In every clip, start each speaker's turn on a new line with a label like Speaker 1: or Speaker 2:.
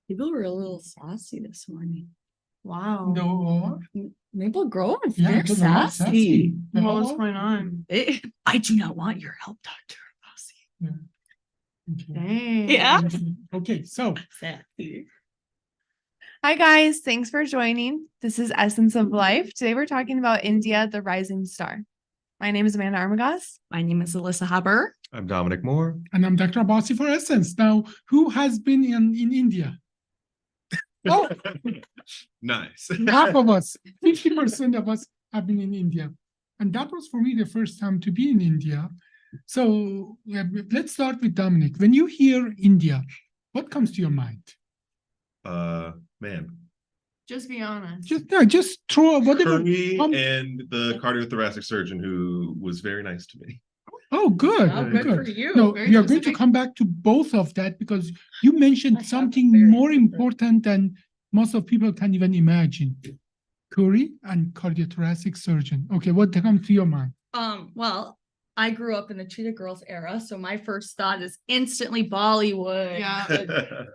Speaker 1: People were a little sassy this morning. Wow.
Speaker 2: No.
Speaker 1: Maple Grove?
Speaker 2: Yeah,
Speaker 1: They're
Speaker 2: they were not
Speaker 1: sassy.
Speaker 2: No.
Speaker 3: What was going on?
Speaker 1: I do not want your help, Dr. Abbasi.
Speaker 2: Okay.
Speaker 3: Dang.
Speaker 1: Yeah.
Speaker 2: Okay, so
Speaker 1: Sassy.
Speaker 3: Hi, guys. Thanks for joining. This is Essence of Life. Today, we're talking about India, the rising star. My name is Amanda Armagas.
Speaker 1: My name is Alyssa Haber.
Speaker 4: I'm Dominic Moore.
Speaker 2: and I'm Dr. Abbasi for Essence. Now, who has been in India? Oh,
Speaker 4: Nice.
Speaker 2: half of us, 50% of us have been in India. And that was for me the first time to be in India. So let's start with Dominic. When you hear India, what comes to your mind?
Speaker 4: Man.
Speaker 3: Just be honest.
Speaker 2: Just throw whatever.
Speaker 4: Curry and the cardiothoracic surgeon who was very nice to me.
Speaker 2: Oh, good.
Speaker 1: Oh, good for you.
Speaker 2: No,
Speaker 3: Very
Speaker 2: we are going to
Speaker 3: specific.
Speaker 2: come back to both of that because you
Speaker 1: I
Speaker 2: mentioned
Speaker 1: have
Speaker 2: something
Speaker 1: very
Speaker 2: more
Speaker 1: different.
Speaker 2: important than most of people can even imagine. Curry and cardiothoracic surgeon. Okay, what comes to your mind?
Speaker 1: Well, I grew up in the Cheetah Girls era, so my first thought is instantly Bollywood.
Speaker 3: Yeah.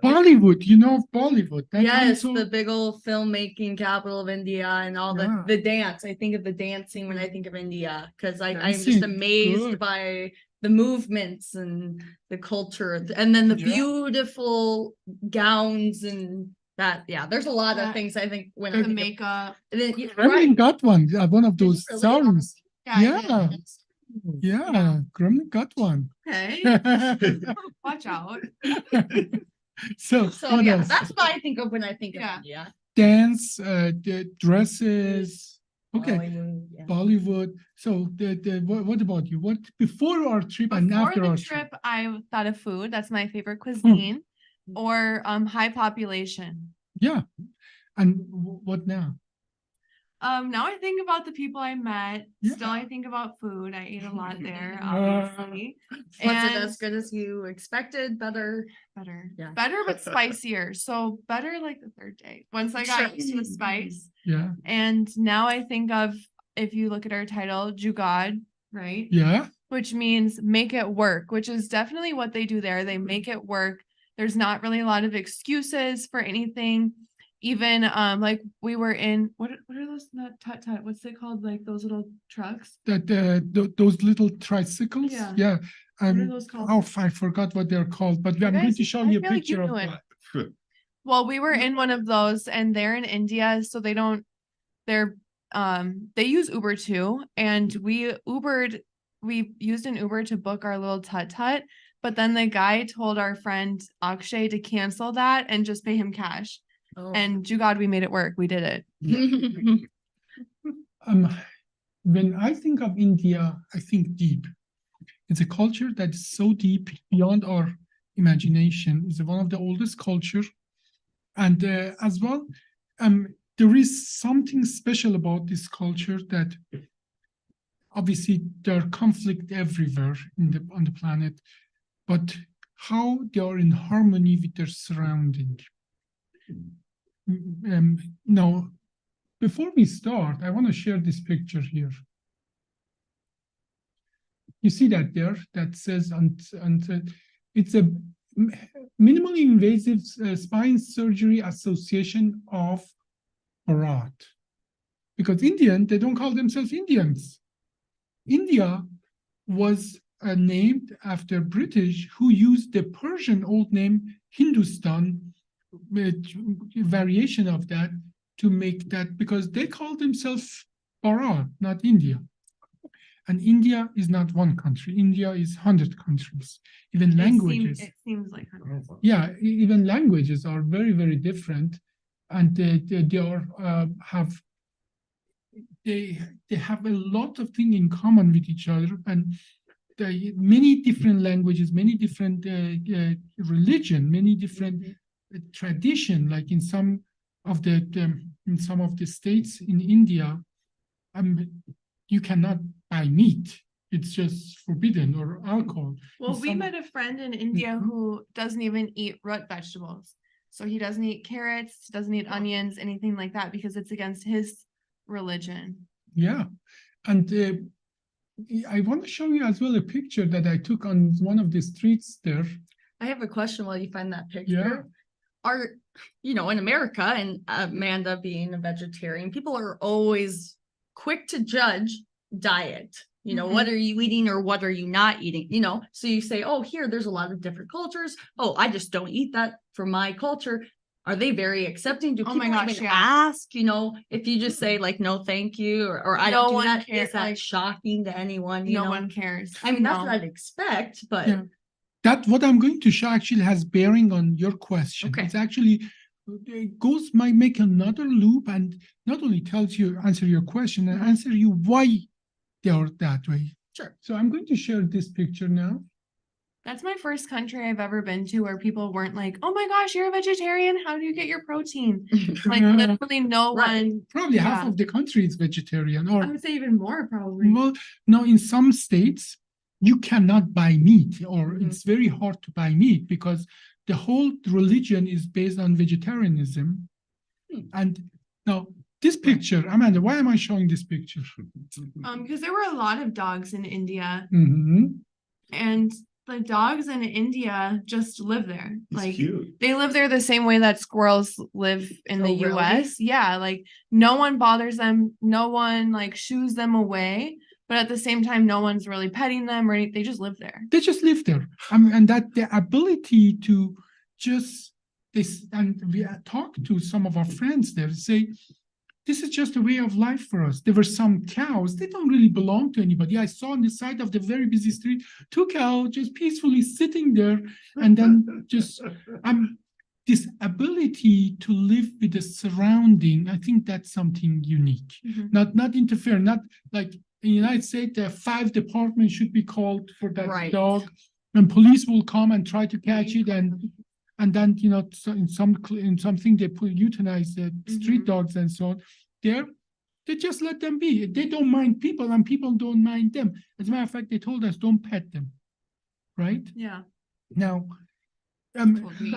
Speaker 2: Bollywood, you know of Bollywood. That
Speaker 1: Yes,
Speaker 2: also-
Speaker 1: the big old filmmaking capital of India and all
Speaker 2: Yeah.
Speaker 1: the dance. I think of the dancing when I think of India because I'm just
Speaker 2: Dancing,
Speaker 1: amazed
Speaker 2: good.
Speaker 1: by the movements and the culture, and then the
Speaker 2: Yeah.
Speaker 1: beautiful gowns and that. Yeah, there's a lot
Speaker 3: Yeah.
Speaker 1: of things I think when I
Speaker 3: The
Speaker 1: think of-
Speaker 3: makeup.
Speaker 1: and then
Speaker 2: Gremlin got one of
Speaker 1: Did you
Speaker 2: those
Speaker 1: really?
Speaker 2: saris.
Speaker 3: I
Speaker 2: Yeah.
Speaker 3: did.
Speaker 2: Yeah, Gremlin got one.
Speaker 1: Okay.
Speaker 3: Watch out.
Speaker 2: So what
Speaker 1: yeah,
Speaker 2: else?
Speaker 1: that's what I think of when I think of
Speaker 3: Yeah.
Speaker 1: India.
Speaker 2: Dance, the dresses. Okay,
Speaker 1: Bollywood, yeah.
Speaker 2: Bollywood. So what about you? What before our trip and
Speaker 3: Before
Speaker 2: after
Speaker 3: the
Speaker 2: our
Speaker 3: trip, I thought of food. That's my favorite cuisine. Or high population.
Speaker 2: Yeah. And what now?
Speaker 3: Now I think about the people I met.
Speaker 2: Yeah.
Speaker 3: Still, I think about food. I ate a lot there,
Speaker 2: Uh,
Speaker 3: obviously.
Speaker 1: Was it
Speaker 3: And
Speaker 1: as good as you expected? Better?
Speaker 3: better.
Speaker 1: Yeah.
Speaker 3: Better but spicier. So better like the third day. Once I got used to the spice.
Speaker 2: Yeah.
Speaker 3: And now I think of, if you look at our title, Jugad, right?
Speaker 2: Yeah.
Speaker 3: Which means make it work, which is definitely what they do there. They make it work. There's not really a lot of excuses for anything. Even like we were in what are those, not tut-tut, what's it called, like those little trucks?
Speaker 2: Those little tricycles.
Speaker 3: Yeah.
Speaker 2: Yeah.
Speaker 3: What are those called?
Speaker 2: Oh, I forgot what they're called, but I'm going
Speaker 3: guys-
Speaker 2: to show
Speaker 3: I
Speaker 2: you a
Speaker 3: feel like you
Speaker 2: picture of
Speaker 3: knew it.
Speaker 2: that.
Speaker 3: Well, we were in one of those, and they're in India, so they use Uber too. And we used an Uber to book our little tut-tut, but then the guy told our friend Akshay to cancel that and just pay him cash.
Speaker 1: Oh.
Speaker 3: And Jugad, we made it work. We did it.
Speaker 2: When I think of India, I think deep. It's a culture that is so deep beyond our imagination. It's one of the oldest culture, and as well, there is something special about this culture that obviously there are conflict everywhere on the planet, but how they are in harmony with their surrounding. Now, before we start, I want to share this picture here. You see that there? That says, it's a minimally invasive spine surgery association of Bharat. Because Indian, they don't call themselves Indians. India was named after British who used the Persian old name Hindustan, variation of that, to make that, because they call themselves Bharat, not India. And India is not one country. India is 100 countries. Even languages.
Speaker 3: It seems like hundreds.
Speaker 2: Yeah, even languages are very, very different, and they have a lot of things in common with each other, and many different languages, many different religion, many different tradition. Like in some of the states in India, you cannot buy meat. It's just forbidden, or alcohol.
Speaker 3: Well,
Speaker 2: In
Speaker 3: we
Speaker 2: some-
Speaker 3: met a friend in India who doesn't even eat root vegetables. So he doesn't eat carrots, doesn't eat onions, anything like that, because it's against his religion.
Speaker 2: Yeah, and I want to show you as well a picture that I took on one of the streets there.
Speaker 1: I have a question while you find that picture. Are, in America, and Amanda being a vegetarian, people are always quick to judge diet. What are you eating or what are you not eating? So you say, oh, here, there's a lot of different cultures. Oh, I just don't eat that for my culture. Are they very accepting? Do
Speaker 3: Oh
Speaker 1: people
Speaker 3: my gosh,
Speaker 1: even
Speaker 3: yeah.
Speaker 1: ask, if you just say like, no, thank you, or I
Speaker 3: No
Speaker 1: don't do
Speaker 3: one
Speaker 1: that,
Speaker 3: cares,
Speaker 1: is that
Speaker 3: like,
Speaker 1: shocking to anyone?
Speaker 3: No one cares.
Speaker 1: I mean, that's
Speaker 3: No.
Speaker 1: what I'd expect, but
Speaker 2: Yeah. That what I'm going to show actually has bearing on your question.
Speaker 1: Okay.
Speaker 2: It's actually might make another loop and not only answer your question and answer you why they are that way.
Speaker 1: sure.
Speaker 2: So I'm going to share this picture now.
Speaker 3: That's my first country I've ever been to where people weren't like, oh my gosh, you're a vegetarian. How do you get your protein? Like literally no
Speaker 1: Right.
Speaker 3: one.
Speaker 2: Probably half
Speaker 3: Yeah.
Speaker 2: of the country is vegetarian,
Speaker 3: I
Speaker 2: or
Speaker 3: would say even more probably.
Speaker 2: well, no, in some states you cannot buy meat, or
Speaker 1: Mhm.
Speaker 2: it's very hard to buy meat because the whole religion is based on vegetarianism. And now this picture, Amanda, why am I showing this picture?
Speaker 3: Because there were a lot of dogs in India,
Speaker 2: Mhm.
Speaker 3: and the dogs in India just live there.
Speaker 4: It's
Speaker 3: Like
Speaker 4: cute.
Speaker 3: they live there the same way that squirrels live in the
Speaker 1: Oh, really?
Speaker 3: US. Yeah, like no one bothers them, no one like shoos them away, but at the same time, no one's really petting them or anything. They just live there.
Speaker 2: They just live there. And that the ability to just this, and we talk to some of our friends there, say, this is just a way of life for us. There were some cows, they don't really belong to anybody. I saw on the side of the very busy street, 2 cows just peacefully sitting there, and then just this ability to live with the surrounding, I think that's something unique. Not interfere, not like in the United States, there are 5 departments should be called for that
Speaker 1: Right.
Speaker 2: dog, and police will come and try to catch it, and then so in something they euthanize the street dogs and so on. They just let them be. They don't mind people, and people don't mind them. As a matter of fact, they told us don't pet them, right?
Speaker 3: Yeah.
Speaker 2: Now,
Speaker 1: Told me.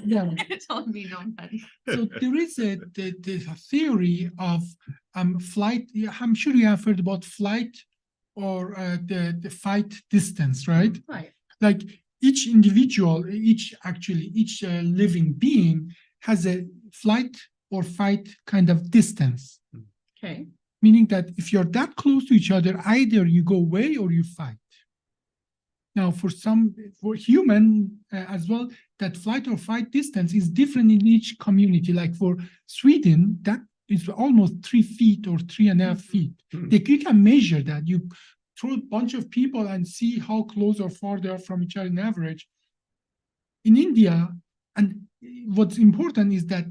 Speaker 2: yeah.
Speaker 1: Told me don't pet.
Speaker 2: So there is a theory of flight. I'm sure you have heard about flight or the fight distance, right?
Speaker 1: Right.
Speaker 2: Like each individual, each living being has a flight or fight kind of distance.
Speaker 1: Okay.
Speaker 2: Meaning that if you're that close to each other, either you go away or you fight. Now, for human as well, that flight or fight distance is different in each community. Like for Sweden, that is almost 3 feet or 3.5 feet. You can measure that. You throw a bunch of people and see how close or far they are from each other in average. In India, and what's important is that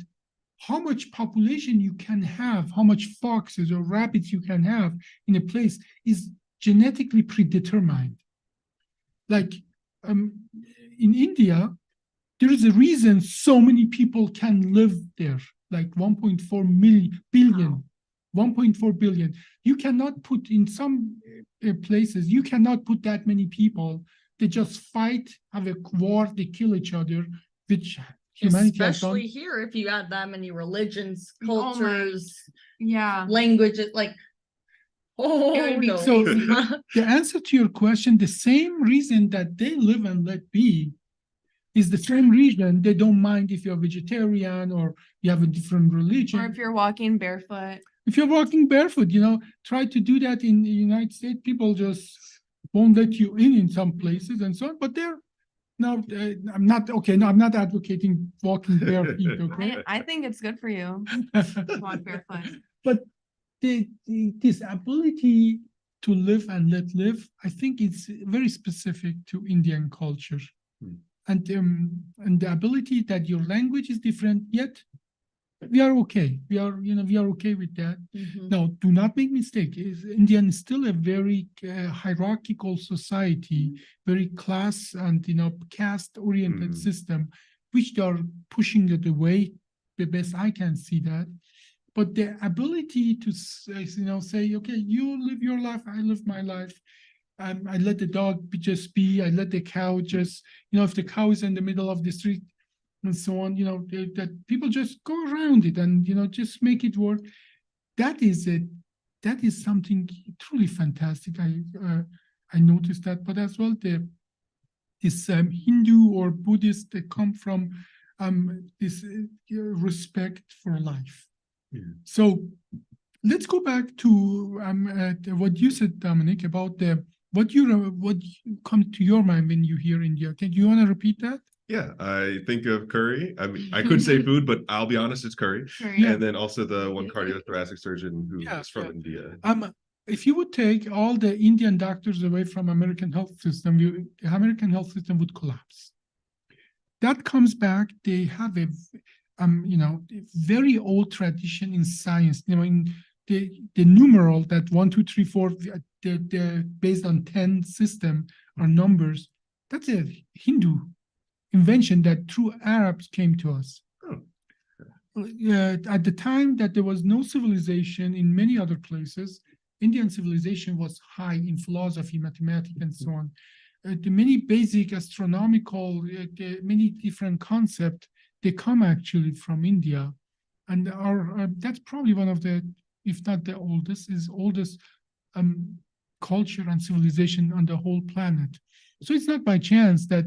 Speaker 2: how much population you can have, how much foxes or rabbits you can have in a place is genetically predetermined. Like in India, there is a reason so many people can live there, like 1.4 billion.
Speaker 1: Wow.
Speaker 2: 1.4 billion. You cannot put in some places, you cannot put that many people. They just fight, have a war, they kill each other, which humanity has done.
Speaker 1: Especially here, if you add that many religions,
Speaker 3: Oh my-
Speaker 1: cultures,
Speaker 3: Yeah.
Speaker 1: languages, like,
Speaker 3: It would be
Speaker 1: no.
Speaker 2: So the answer to your question, the same reason that they live and let be is the same reason they don't mind if you're vegetarian or you have a different religion.
Speaker 3: Or if you're walking barefoot.
Speaker 2: If you're walking barefoot, try to do that in the United States, people just won't let you in some places and so on. But I'm not advocating walking barefoot, okay?
Speaker 3: I think it's good for you to walk barefoot.
Speaker 2: But this ability to live and let live, I think it's very specific to Indian culture. And the ability that your language is different, yet we are okay. We are okay with that. Now, do not make mistake. Indian is still a very hierarchical society, very class and caste-oriented system, which they are pushing it away. The best I can see that. But the ability to say, okay, you live your life, I live my life. I let the dog just be. I let the cow just, if the cow is in the middle of the street and so on, that people just go around it and, just make it work. That is something truly fantastic. I noticed that, but as well, this Hindu or Buddhist that come from this respect for life.
Speaker 4: Yeah.
Speaker 2: So let's go back to what you said, Dominic, about what comes to your mind when you hear India. Can you want to repeat that?
Speaker 4: Yeah, I think of curry. I mean, I could say food, but I'll be honest, it's curry.
Speaker 2: Yeah.
Speaker 4: And then also the one cardiothoracic surgeon who
Speaker 2: Yeah,
Speaker 4: is from
Speaker 2: yeah.
Speaker 4: India.
Speaker 2: If you would take all the Indian doctors away from American health system, the American health system would collapse. That comes back. They have a very old tradition in science. In the numeral that 1, 2, 3, 4, they're based on 10 system or numbers. That's a Hindu invention that through Arabs came to us.
Speaker 4: Oh.
Speaker 2: At the time that there was no civilization in many other places, Indian civilization was high in philosophy, mathematics, and so on. The many basic astronomical, many different concepts, they come actually from India. And that's probably one of the, if not the oldest culture and civilization on the whole planet. So it's not by chance that,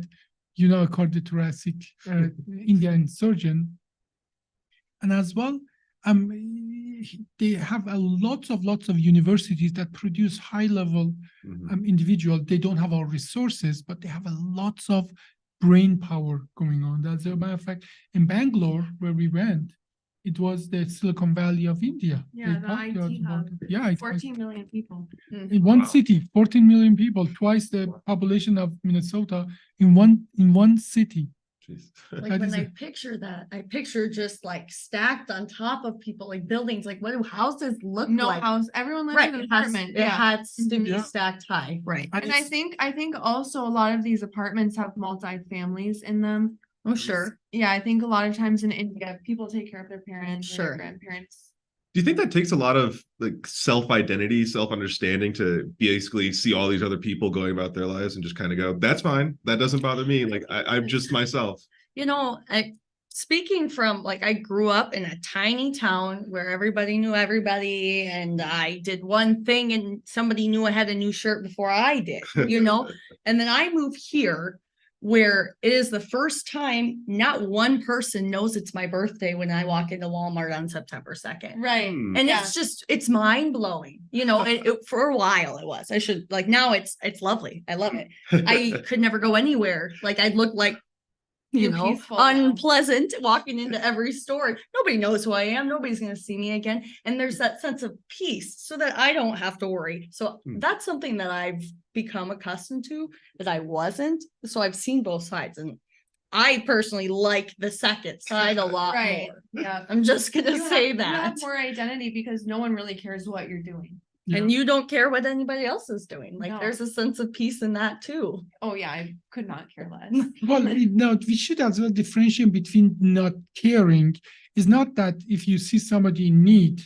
Speaker 2: a cardiothoracic Indian surgeon. And as well, they have lots of universities that produce high-level individual. They don't have our resources, but they have lots of brain power going on. As a matter of fact, in Bangalore, where we went, it was the Silicon Valley of India.
Speaker 3: Yeah,
Speaker 2: They
Speaker 3: the
Speaker 2: talked to us
Speaker 3: IT
Speaker 2: about
Speaker 3: hub.
Speaker 2: it. Yeah,
Speaker 3: 14 million people.
Speaker 2: in one city, 14 million people, twice the population of Minnesota in one city.
Speaker 4: Jeez.
Speaker 1: Like
Speaker 2: That
Speaker 1: when
Speaker 2: is
Speaker 1: I picture that, I picture just like stacked on top of people, like buildings. Like what do houses look
Speaker 3: No
Speaker 1: like?
Speaker 3: house. Everyone lives
Speaker 1: Right,
Speaker 3: in an
Speaker 1: it has,
Speaker 3: apartment.
Speaker 1: it has to be
Speaker 2: Yeah.
Speaker 1: stacked high. Right.
Speaker 3: And I think also a lot of these apartments have multi-families in them.
Speaker 1: Oh, sure.
Speaker 3: Yeah, I think a lot of times in India, people take care of their parents or
Speaker 1: Sure.
Speaker 3: their grandparents.
Speaker 4: Do you think that takes a lot of like self-identity, self-understanding to basically see all these other people going about their lives and just kind of go, that's fine. That doesn't bother me. Like I'm just myself.
Speaker 1: Speaking from like I grew up in a tiny town where everybody knew everybody, and I did one thing and somebody knew I had a new shirt before I did, and then I moved here where it is the first time not one person knows it's my birthday when I walk into Walmart on September 2nd.
Speaker 3: Right.
Speaker 4: Hmm.
Speaker 1: And
Speaker 3: Yeah.
Speaker 1: it's mind blowing, for a while it was, now it's lovely. I love it. I could never go anywhere. Like I'd look like,
Speaker 3: You're peaceful now.
Speaker 1: unpleasant walking into every store. Nobody knows who I am. Nobody's going to see me again. And there's that sense of peace so that I don't have to worry. So that's something that I've become accustomed to that I wasn't. So I've seen both sides, and I personally like the second side a lot
Speaker 3: Right.
Speaker 1: more.
Speaker 3: Yeah.
Speaker 1: I'm just going to say
Speaker 3: You
Speaker 1: that.
Speaker 3: have more identity because no one really cares what you're doing.
Speaker 1: And you don't care what anybody else is doing. Like
Speaker 3: No.
Speaker 1: there's a sense of peace in that too.
Speaker 3: Oh yeah, I could not care less.
Speaker 2: Well, no, we should as well differentiate between not caring. It's not that if you see somebody in need,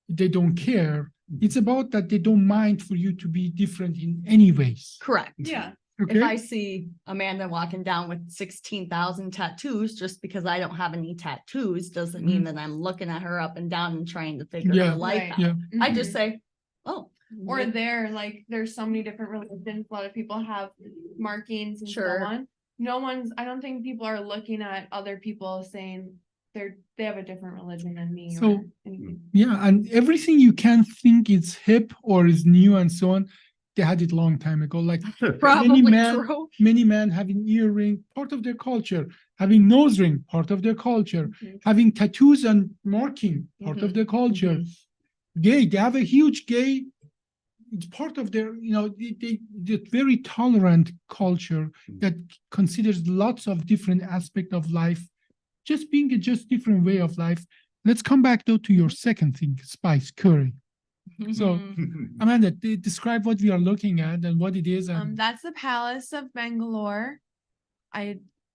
Speaker 2: they don't care. It's about that they don't mind for you to be different in any ways.
Speaker 1: Correct.
Speaker 3: Yeah.
Speaker 2: Okay.
Speaker 1: If I see Amanda walking down with 16,000 tattoos, just because I don't have any tattoos doesn't mean that I'm looking at her up and down and trying to figure
Speaker 2: Yeah.
Speaker 1: her life
Speaker 3: Right.
Speaker 1: out.
Speaker 2: Yeah.
Speaker 1: I just
Speaker 3: Mhm.
Speaker 1: say, oh,
Speaker 3: Or
Speaker 1: yeah,
Speaker 3: there's so many different religions. A lot of people have markings and
Speaker 1: Sure.
Speaker 3: so on. I don't think people are looking at other people saying they have a different religion than me
Speaker 2: So-
Speaker 3: or anything.
Speaker 2: Yeah, and everything you can think is hip or is new and so on, they had it long time ago. Like
Speaker 1: probably
Speaker 2: men-
Speaker 1: true.
Speaker 2: many men having earring, part of their culture, having nose ring, part of their culture,
Speaker 1: Mhm.
Speaker 2: having tattoos and marking, part of
Speaker 1: Mhm.
Speaker 2: their culture. Gay, they have a huge gay. It's part of their, they're very tolerant culture that considers lots of different aspects of life, just being a just different way of life. Let's come back though to your second thing, spice, curry. So
Speaker 1: Mhm.
Speaker 2: Amanda, describe what we are looking at and what it is. And
Speaker 3: That's the Palace of Bangalore.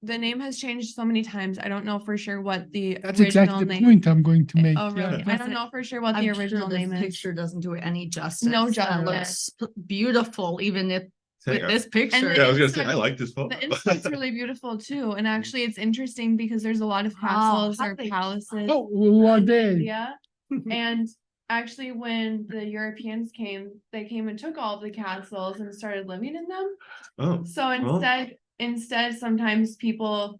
Speaker 3: The name has changed so many times. I don't know for sure what the
Speaker 2: that's
Speaker 3: original
Speaker 2: exactly the
Speaker 3: name.
Speaker 2: point I'm going to make.
Speaker 3: Oh, really?
Speaker 2: Yeah.
Speaker 3: I don't know for sure what
Speaker 1: I'm
Speaker 3: the
Speaker 1: sure
Speaker 3: original
Speaker 1: this
Speaker 3: name is.
Speaker 1: picture doesn't do it any justice.
Speaker 3: No
Speaker 1: That
Speaker 3: justice.
Speaker 1: looks beautiful, even if with this picture.
Speaker 4: Yeah, I was gonna
Speaker 3: inside-
Speaker 4: say I like this photo.
Speaker 3: The inside's really beautiful too. And actually it's interesting because there's a lot of
Speaker 1: Wow,
Speaker 3: castles
Speaker 1: how
Speaker 3: or
Speaker 1: do they-
Speaker 3: palaces.
Speaker 2: Oh, who are
Speaker 3: in
Speaker 2: they?
Speaker 3: India. And actually when the Europeans came, they came and took all of the castles and started living in them.
Speaker 4: Oh,
Speaker 3: So
Speaker 4: well.
Speaker 3: instead, sometimes people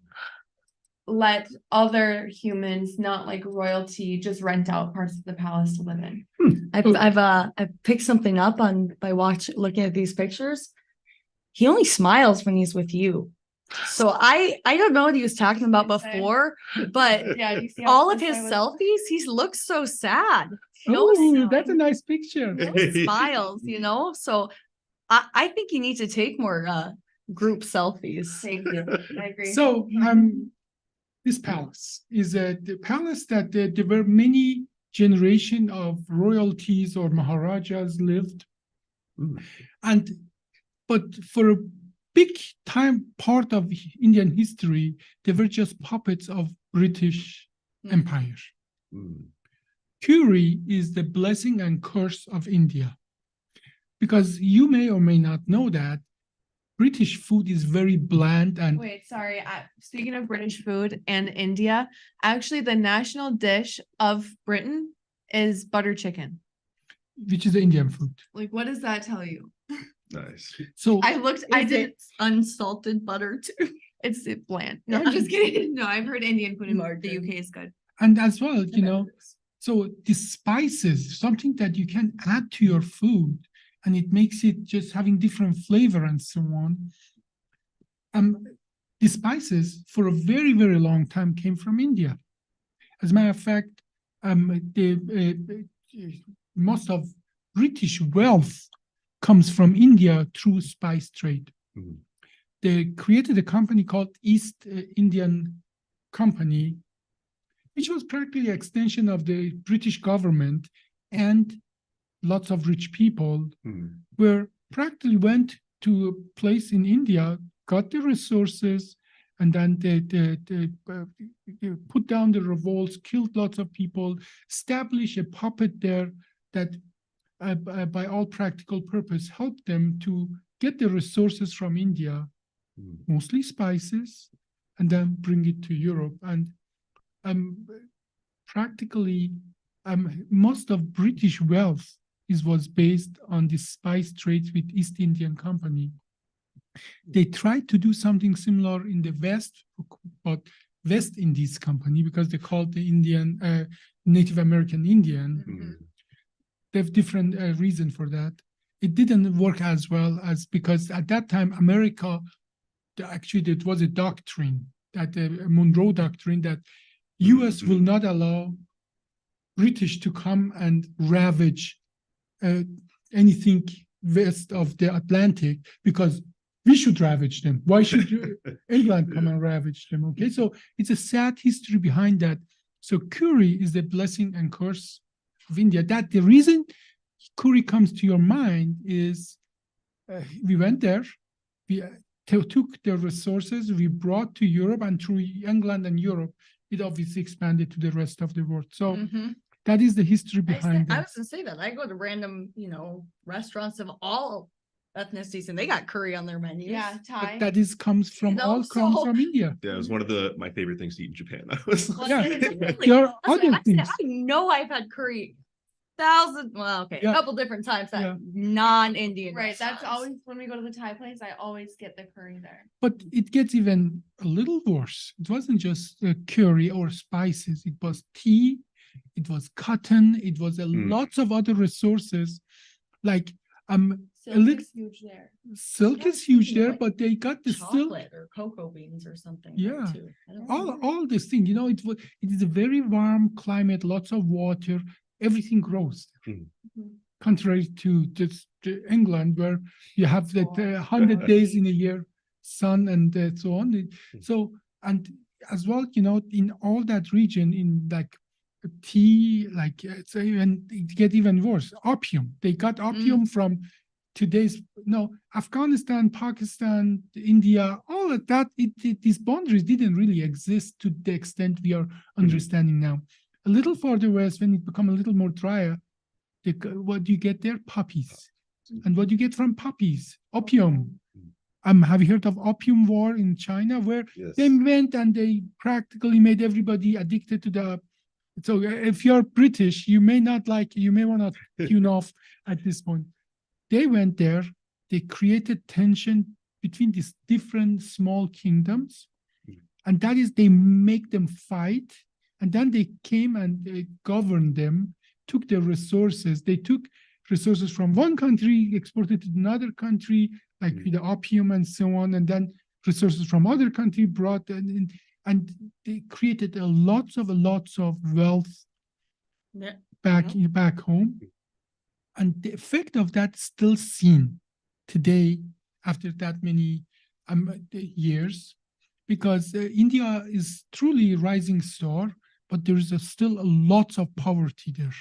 Speaker 3: let other humans, not like royalty, just rent out parts of the palace to live in.
Speaker 1: I've picked something up by looking at these pictures. He only smiles when he's with you. So I don't know what he was talking about before, but
Speaker 3: Yeah, do you see how
Speaker 1: all of
Speaker 3: close
Speaker 1: his
Speaker 3: I was?
Speaker 1: selfies, he looks so sad. No
Speaker 2: Oh, that's a nice picture.
Speaker 1: smiles, So I think you need to take more group selfies.
Speaker 3: Thank you. I agree.
Speaker 2: So, this palace is the palace that there were many generation of royalties or maharajas lived, but for a big time part of Indian history, they were just puppets of British Empire. Curry is the blessing and curse of India, because you may or may not know that British food is very bland and
Speaker 3: Wait, sorry. Speaking of British food and India, actually the national dish of Britain is butter chicken.
Speaker 2: which is the Indian food.
Speaker 3: Like, what does that tell you?
Speaker 4: Nice.
Speaker 2: So
Speaker 3: I did.
Speaker 1: Unsalted butter too.
Speaker 3: It's bland. No, I'm just kidding. No, I've heard Indian food in the UK is good.
Speaker 2: and as well, so the spices, something that you can add to your food, and it makes it just having different flavor and so on. The spices for a very, very long time came from India. As a matter of fact, most of British wealth comes from India through spice trade. They created a company called East Indian Company, which was practically an extension of the British government, and lots of rich people were practically went to a place in India, got the resources, and then they put down the revolts, killed lots of people, established a puppet there that by all practical purpose helped them to get the resources from India, mostly spices, and then bring it to Europe. And practically most of British wealth was based on the spice trades with East Indian Company. They tried to do something similar in the West, but West Indies Company, because they called the Indian Native American Indian. They have different reason for that. It didn't work as well as, because at that time, America, actually, it was a doctrine, that Monroe Doctrine, that US will not allow British to come and ravage anything west of the Atlantic, because we should ravage them. Why should England come and ravage them? Okay, so it's a sad history behind that. So curry is the blessing and curse of India. That the reason curry comes to your mind is we went there, we took the resources, we brought to Europe, and through England and Europe, it obviously expanded to the rest of the world. So that is the history behind
Speaker 1: I
Speaker 2: that.
Speaker 1: was gonna say that. I go to random, restaurants of all ethnicities, and they got curry on their menus.
Speaker 3: Yeah, Thai.
Speaker 2: But that comes from comes from India.
Speaker 4: Yeah, it was one of my favorite things to eat in Japan. I was
Speaker 2: Yeah.
Speaker 1: Exactly.
Speaker 2: There are
Speaker 1: That's
Speaker 2: other
Speaker 1: what I
Speaker 2: things.
Speaker 1: know I've had curry a couple different times at non-Indian
Speaker 3: Right. That's
Speaker 1: restaurants.
Speaker 3: always when we go to the Thai place, I always get the curry there.
Speaker 2: But it gets even a little worse. It wasn't just curry or spices. It was tea, it was cotton, it was lots of other resources. Like
Speaker 3: Silk is huge there.
Speaker 2: Silk is huge there, but they got the silk.
Speaker 1: Chocolate or cocoa beans or something.
Speaker 2: Yeah.
Speaker 1: Too. I don't know.
Speaker 2: All this thing, it is a very warm climate, lots of water, everything grows. Contrary to just England, where you have that 100 days in a year, sun and so on. So, and as well, in all that region, in like tea, like it get even worse. Opium. They got opium from Afghanistan, Pakistan, India, all of that. These boundaries didn't really exist to the extent we are understanding now. A little further west, when it become a little more drier, what you get there? Puppies. And what you get from puppies? Opium. Have you heard of opium war in China, where they went and they practically made everybody addicted to the So if you're British, you may not like, you may want to tune off at this point. They went there, they created tension between these different small kingdoms. And that is, they make them fight. And then they came and they governed them, took their resources. They took resources from one country, exported to another country, like with the opium and so on. And then resources from other country brought in, and they created lots of wealth back home. And the effect of that still seen today after that many years, because India is truly a rising star, but there is still a lot of poverty there.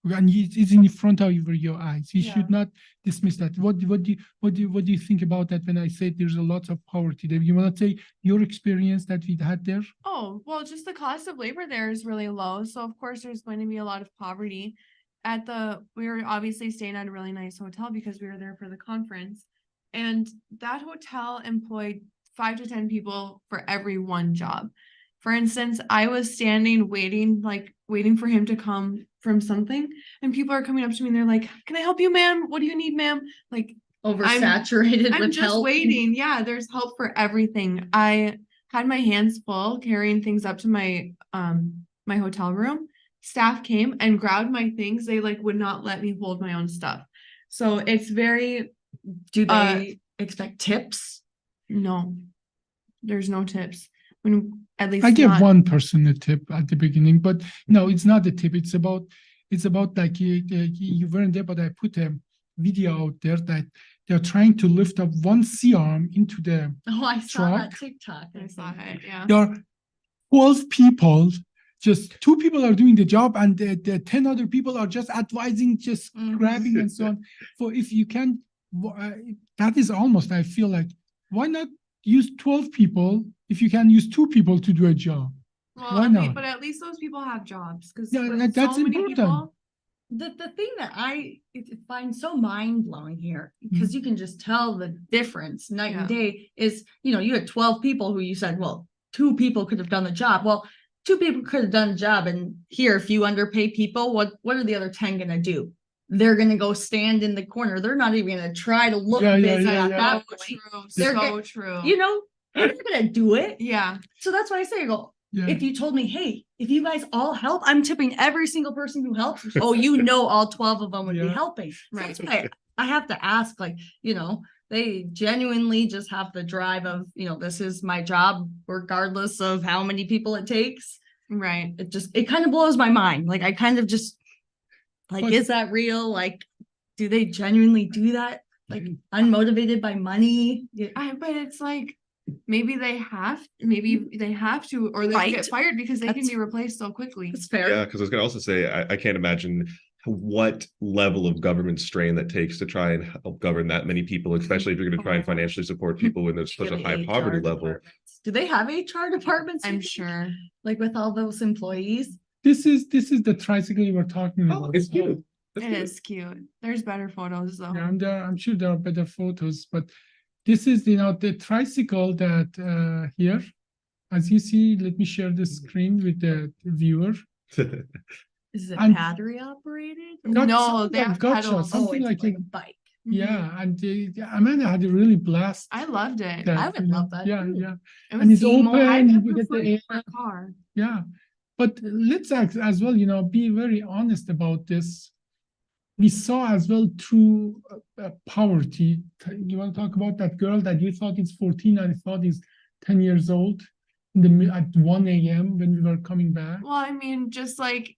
Speaker 2: And it's in front of your eyes. You should not dismiss that. What do you think about that when I say there's a lot of poverty there? You want to say your experience that we had there?
Speaker 3: Oh, well, just the cost of labor there is really low. So of course there's going to be a lot of poverty. We were obviously staying at a really nice hotel because we were there for the conference. And that hotel employed 5 to 10 people for every one job. For instance, I was standing waiting for him to come from something, and people are coming up to me and they're like, "Can I help you, ma'am? What do you need, ma'am?" Like,
Speaker 1: oversaturated
Speaker 3: I'm
Speaker 1: with
Speaker 3: just
Speaker 1: help.
Speaker 3: waiting. Yeah, there's help for everything. I had my hands full carrying things up to my my hotel room. Staff came and grabbed my things. They would not let me hold my own stuff. So it's very.
Speaker 1: Do they expect tips?
Speaker 3: No, there's no tips. At least
Speaker 2: I gave
Speaker 3: not.
Speaker 2: one person a tip at the beginning, but no, it's not a tip. It's about like you weren't there, but I put a video out there that they're trying to lift up one C-arm into the
Speaker 1: I saw that
Speaker 2: truck.
Speaker 1: TikTok.
Speaker 3: I saw it. Yeah.
Speaker 2: There are 12 people, just 2 people are doing the job, and the 10 other people are just advising, just grabbing and so on. For if you can, that is almost, I feel like, why not use 12 people if you can use 2 people to do a job?
Speaker 3: Well,
Speaker 2: Why not?
Speaker 3: but at least those people have jobs because
Speaker 2: that's important.
Speaker 1: The thing that I find so mind-blowing here, because you can just tell the difference night and day, is, you had 12 people who you said, well, 2 people could have done the job. Well, 2 people could have done the job, and here, if you underpay people, what are the other 10 gonna do? They're gonna go stand in the corner. They're not even gonna try to look busy at that point.
Speaker 3: So true.
Speaker 1: They're not gonna do it.
Speaker 3: Yeah.
Speaker 1: So that's why I say, if you told me, hey, if you guys all help, I'm tipping every single person who helps. All 12 of them would be helping.
Speaker 3: Right.
Speaker 1: So that's why I have to ask, they genuinely just have the drive of, this is my job, regardless of how many people it takes.
Speaker 3: Right.
Speaker 1: It kind of blows my mind. I kind of just is that real? Do they genuinely do that? Unmotivated by money?
Speaker 3: But it's maybe they have to, or they get fired because they can be replaced so quickly.
Speaker 1: It's fair.
Speaker 4: Yeah, because I was gonna also say I can't imagine what level of government strain that takes to try and help govern that many people, especially if you're going to try and financially support people when there's such a high poverty level.
Speaker 1: Do they have HR departments?
Speaker 3: I'm sure.
Speaker 1: With all those employees.
Speaker 2: This is the tricycle you were talking about.
Speaker 4: It's cute.
Speaker 3: It is cute. There's better photos though.
Speaker 2: Yeah, I'm sure there are better photos, but this is the tricycle that here, as you see. Let me share the screen with the viewer.
Speaker 1: Is it battery operated?
Speaker 3: No, they have pedals.
Speaker 2: Something like a
Speaker 1: bike.
Speaker 2: Yeah, and Amanda had a really blast.
Speaker 3: I loved it.
Speaker 1: I would love that.
Speaker 2: Yeah,
Speaker 1: too.
Speaker 2: yeah.
Speaker 3: And
Speaker 2: it's open.
Speaker 3: You
Speaker 2: You get the air.
Speaker 3: car.
Speaker 2: Yeah, but let's as well, be very honest about this. We saw as well through poverty. You want to talk about that girl that you thought is 14 and I thought is 10 years old at 1 a.m. when we were coming back?
Speaker 3: Well, I mean, just like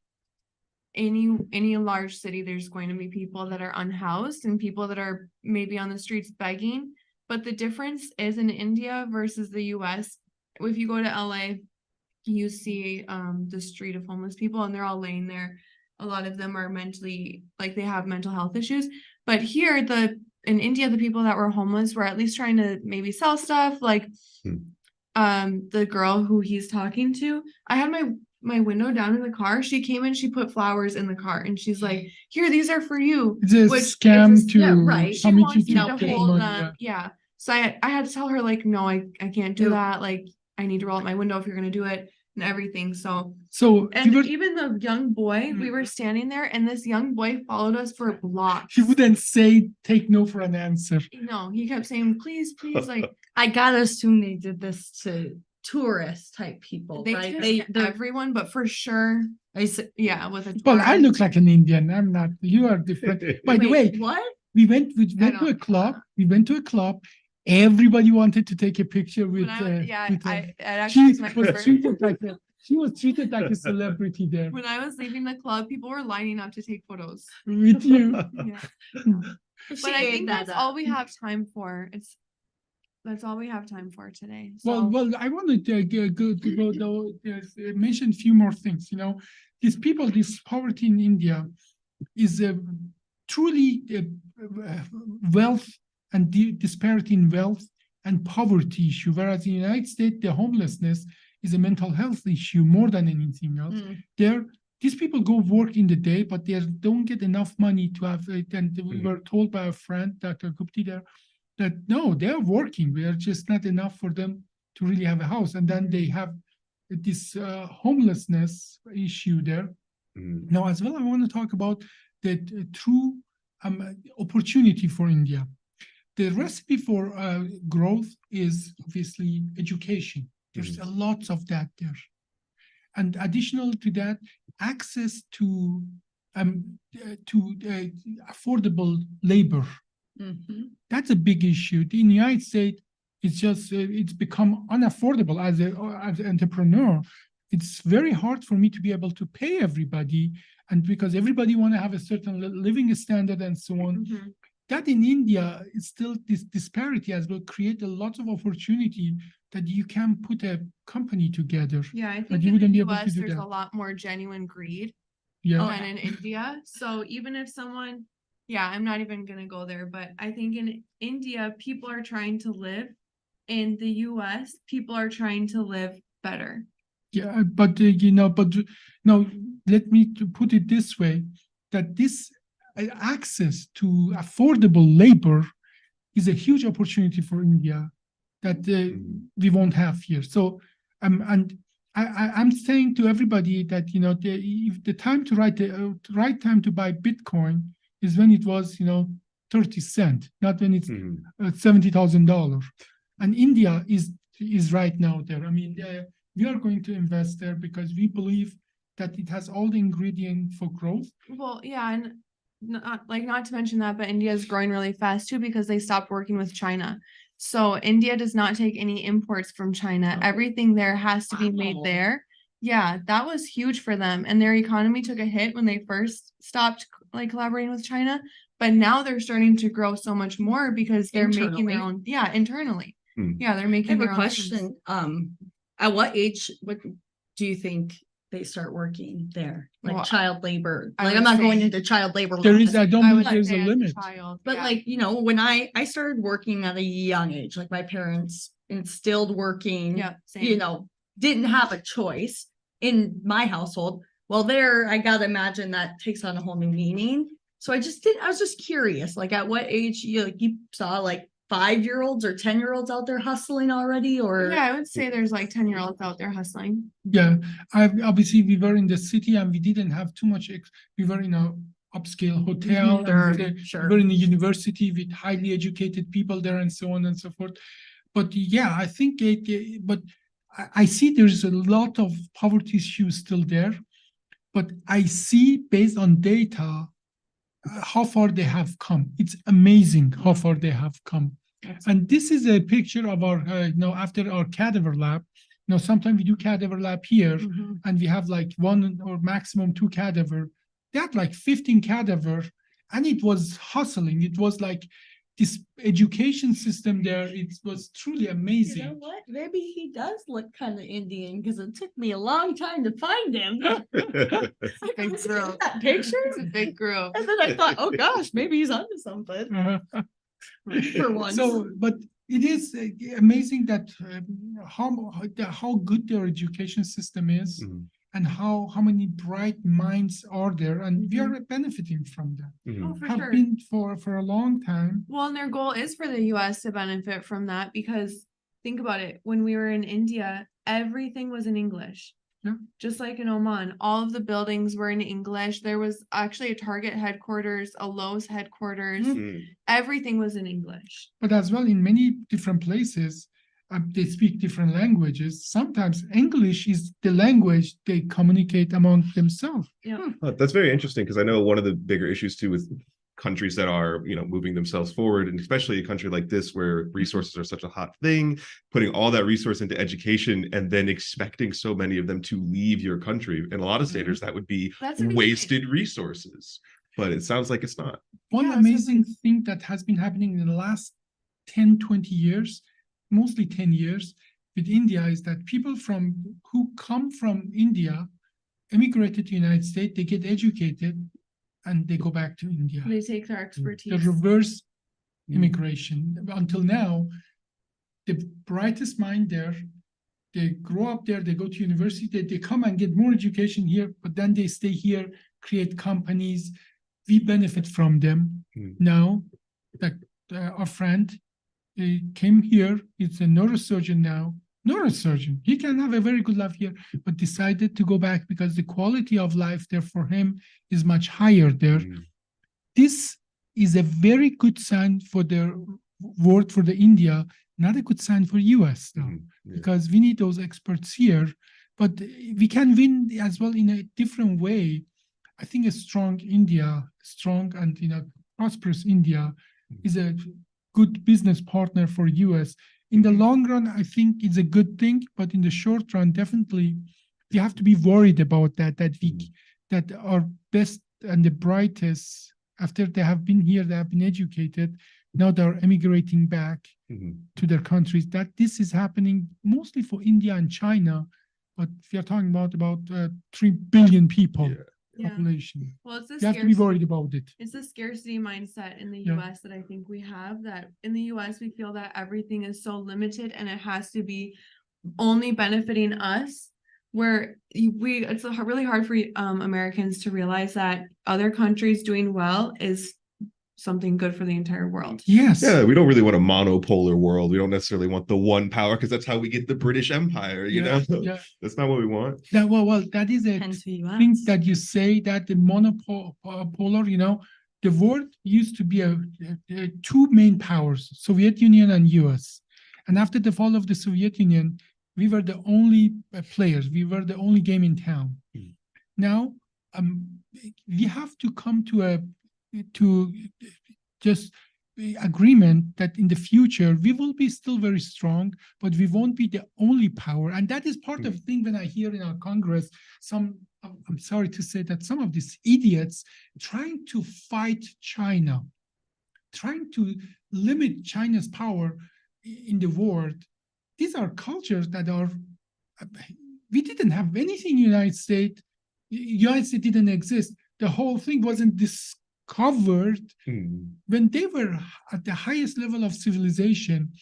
Speaker 3: any large city, there's going to be people that are unhoused and people that are maybe on the streets begging. But the difference is in India versus the US. If you go to LA, you see the street of homeless people and they're all laying there. A lot of them are mentally, they have mental health issues. But here, in India, the people that were homeless were at least trying to maybe sell stuff. The girl who he's talking to, I had my window down in the car. She came in, she put flowers in the car, and she's like, "Here, these are for you."
Speaker 2: It's a scam to
Speaker 3: She wants you to
Speaker 2: get
Speaker 3: hold
Speaker 2: money,
Speaker 3: them. Yeah. So I had to tell her, no, I can't do that. I need to roll out my window if you're gonna do it. and everything. So,
Speaker 2: So
Speaker 3: and
Speaker 2: we were,
Speaker 3: even the young boy, we were standing there and this young boy followed us for blocks.
Speaker 2: he wouldn't say take no for an answer.
Speaker 3: No, he kept saying, please, please, like
Speaker 1: I gotta assume they did this to tourist type people,
Speaker 3: they
Speaker 1: right?
Speaker 3: did
Speaker 1: They're
Speaker 3: everyone, but for sure, yeah, with a
Speaker 2: Well, I
Speaker 3: tourist.
Speaker 2: look like an Indian. I'm not. You are different. By the way,
Speaker 1: what?
Speaker 2: we went to a
Speaker 3: don't-
Speaker 2: club. We went to a club. Everybody wanted to take a picture with.
Speaker 3: It
Speaker 2: She
Speaker 3: actually was my
Speaker 2: was
Speaker 3: first.
Speaker 2: treated like she was treated like a celebrity there
Speaker 3: When I was leaving the club, people were lining up to take photos.
Speaker 2: with you.
Speaker 3: Yeah.
Speaker 1: She
Speaker 3: But I
Speaker 1: ate
Speaker 3: think
Speaker 1: that
Speaker 3: that's
Speaker 1: up.
Speaker 3: all we have time for. That's all we have time for today. So
Speaker 2: Well, I wanted to mention a few more things. You know, these people, this poverty in India is truly wealth and disparity in wealth and poverty issue. Whereas in the United States, the homelessness is a mental health issue more than anything else. These people go work in the day, but they don't get enough money to have it. And we were told by a friend, Dr. Gupti there, that no, they're working. We are just not enough for them to really have a house. And then they have this homelessness issue there. Now, as well, I want to talk about the true opportunity for India. The recipe for growth is obviously education. There's a lot of that there. And additional to that, access to affordable labor. That's a big issue. In the United States, it's just it's become unaffordable as an entrepreneur. It's very hard for me to be able to pay everybody, and because everybody want to have a certain living standard and so on. That in India is still this disparity as will create a lot of opportunity that you can put a company together.
Speaker 3: yeah, I
Speaker 2: But
Speaker 3: think
Speaker 2: you
Speaker 3: in
Speaker 2: wouldn't
Speaker 3: the
Speaker 2: be able to
Speaker 3: US
Speaker 2: do
Speaker 3: there's
Speaker 2: that.
Speaker 3: a lot more genuine greed
Speaker 2: Yeah.
Speaker 3: than in India. So even if someone, yeah, I'm not even gonna go there, but I think in India people are trying to live. In the US, people are trying to live better.
Speaker 2: Yeah, but no, let me to put it this way, that this access to affordable labor is a huge opportunity for India that we won't have here. So, and I'm saying to everybody that if the time to right time to buy Bitcoin is when it was 30 cents, not when it's $70,000. And India is right now there. I mean, we are going to invest there because we believe that it has all the ingredients for growth.
Speaker 3: Well, yeah, and not to mention that, but India is growing really fast too because they stopped working with China. So India does not take any imports from China. Everything there has to be made there. Yeah, that was huge for them. And their economy took a hit when they first stopped collaborating with China. But now they're starting to grow so much more because they're making their own, internally. Yeah, they're
Speaker 1: I
Speaker 3: making
Speaker 1: have
Speaker 3: their
Speaker 1: a
Speaker 3: own
Speaker 1: question. At what age do you think they start working there? Like
Speaker 3: Well,
Speaker 1: child labor?
Speaker 3: I
Speaker 1: Like
Speaker 3: would
Speaker 1: I'm not going
Speaker 3: say-
Speaker 1: into child labor.
Speaker 2: There
Speaker 1: laws,
Speaker 2: is, I don't
Speaker 3: I
Speaker 2: think
Speaker 3: would
Speaker 2: there's
Speaker 3: say
Speaker 2: a
Speaker 3: as
Speaker 2: limit.
Speaker 3: child,
Speaker 1: but
Speaker 3: yeah.
Speaker 1: like, when I started working at a young age, like my parents instilled working,
Speaker 3: Yeah, same.
Speaker 1: didn't have a choice in my household. Well, there, I gotta imagine that takes on a whole new meaning. So I was just curious, like at what age you saw like 5-year-olds or 10-year-olds out there hustling already, or
Speaker 3: Yeah, I would say there's like 10-year-olds out there hustling.
Speaker 2: Yeah, obviously we were in the city and we didn't have too much. We were in a upscale hotel.
Speaker 1: Sure.
Speaker 2: We were in a university with highly educated people there and so on and so forth. But yeah, I think but I see there's a lot of poverty issues still there. But I see based on data how far they have come. It's amazing how far they have come. And this is a picture of our, after our cadaver lab. Sometimes we do cadaver lab here, and we have like 1 or maximum 2 cadaver. They had like 15 cadaver, and it was hustling. It was like this education system there. It was truly amazing.
Speaker 1: You know what? Maybe he does look kind of Indian because it took me a long time to find him.
Speaker 3: Big
Speaker 1: Was
Speaker 3: girl.
Speaker 1: in that picture?
Speaker 3: It's a big group.
Speaker 1: And then I thought, oh gosh, maybe he's onto something for once.
Speaker 2: So, but it is amazing that how good their education system is, and how many bright minds are there, and we are benefiting from that.
Speaker 3: Oh, for
Speaker 2: Have
Speaker 3: sure.
Speaker 2: been for a long time.
Speaker 3: Well, and their goal is for the US to benefit from that because think about it. When we were in India, everything was in English.
Speaker 2: Yeah.
Speaker 3: Just like in Oman, all of the buildings were in English. There was actually a Target headquarters, a Lowe's headquarters.
Speaker 4: Mm.
Speaker 3: Everything was in English.
Speaker 2: But as well, in many different places, they speak different languages. Sometimes English is the language they communicate among themselves.
Speaker 4: That's very interesting, because I know one of the bigger issues too with countries that are, you know, moving themselves forward, and especially a country like this where resources are such a hot thing, putting all that resource into education and then expecting so many of them to leave your country. In a lot of standards, that would be
Speaker 3: That's a good
Speaker 4: wasted resources, but it sounds like it's not.
Speaker 2: One
Speaker 3: Yeah, that's
Speaker 2: amazing thing that has been happening in the last 10, 20 years, mostly 10 years with India, is that people who come from India, immigrated to the United States, they get educated and they go back to India.
Speaker 3: They take their expertise.
Speaker 2: The reverse immigration. Until now, the brightest mind there, they grow up there, they go to university, they come and get more education here, but then they stay here, create companies. We benefit from them. Now, that our friend came here, he's a neurosurgeon now. Neurosurgeon, he can have a very good life here, but decided to go back because the quality of life there for him is much higher there. This is a very good sign for the world, for the India, not a good sign for US now, because we need those experts here, but we can win as well in a different way. I think a strong India, strong and prosperous India is a good business partner for US. In the long run, I think it's a good thing, but in the short run, definitely we have to be worried about that our best and the brightest, after they have been here, they have been educated, now they're emigrating back to their countries, that this is happening mostly for India and China, but we are talking about 3 billion people population.
Speaker 3: Well, it's
Speaker 2: You have to be worried about it.
Speaker 3: It's the scarcity mindset in the
Speaker 2: Yeah.
Speaker 3: US that I think we have, that in the US we feel that everything is so limited and it has to be only benefiting us, where it's really hard for Americans to realize that other countries doing well is something good for the entire world.
Speaker 2: Yes.
Speaker 4: Yeah, we don't really want a monopolar world. We don't necessarily want the one power, because that's how we get the British Empire, you know?
Speaker 2: Yeah.
Speaker 4: That's not what we want.
Speaker 2: Well, that is a
Speaker 1: Hence the
Speaker 2: thing
Speaker 1: US.
Speaker 2: that you say, that the monopolar, the world used to be a two main powers, Soviet Union and US. And after the fall of the Soviet Union, we were the only players. We were the only game in town. Now, we have to come to just agreement that in the future we will be still very strong, but we won't be the only power. And that is part of the thing when I hear in our Congress I'm sorry to say that some of these idiots trying to fight China, trying to limit China's power in the world. These are cultures that we didn't have anything in the United States. United States didn't exist. The whole thing wasn't discovered when they were at the highest level of civilization.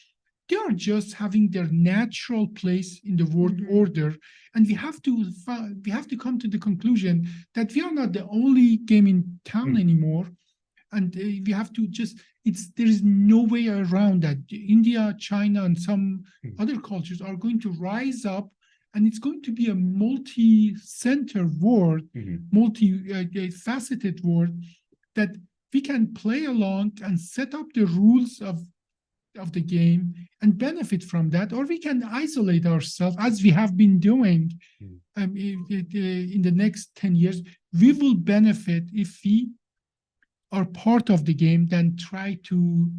Speaker 2: They are just having their natural place in the world order, and we have to come to the conclusion that we are not the only game in town anymore, and we have to there is no way around that. India, China, and some other cultures are going to rise up, and it's going to be a multi-center world, multi-faceted world, that we can play along and set up the rules of the game and benefit from that, or we can isolate ourselves as we have been doing in the next 10 years. We will benefit if we are part of the game than try to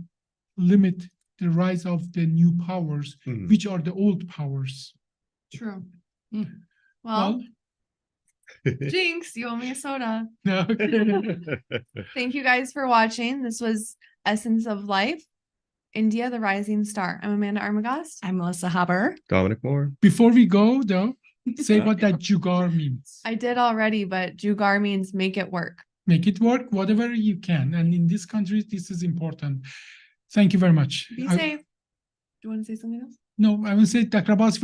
Speaker 2: limit the rise of the new powers, which are the old powers.
Speaker 3: True. Well, Jinx, you owe me a soda.
Speaker 2: No.
Speaker 3: Thank you guys for watching. This was Essence of Life, India, the Rising Star. I'm Amanda Armagast.
Speaker 1: I'm Melissa Haber.
Speaker 4: Dominic Moore.
Speaker 2: Before we go, though, say what that jugar means.
Speaker 3: I did already, but Jugar means make it work.
Speaker 2: Make it work, whatever you can. And in this country, this is important. Thank you very much.
Speaker 3: Be safe. Do you want to say something else?
Speaker 2: No, I will say takrabas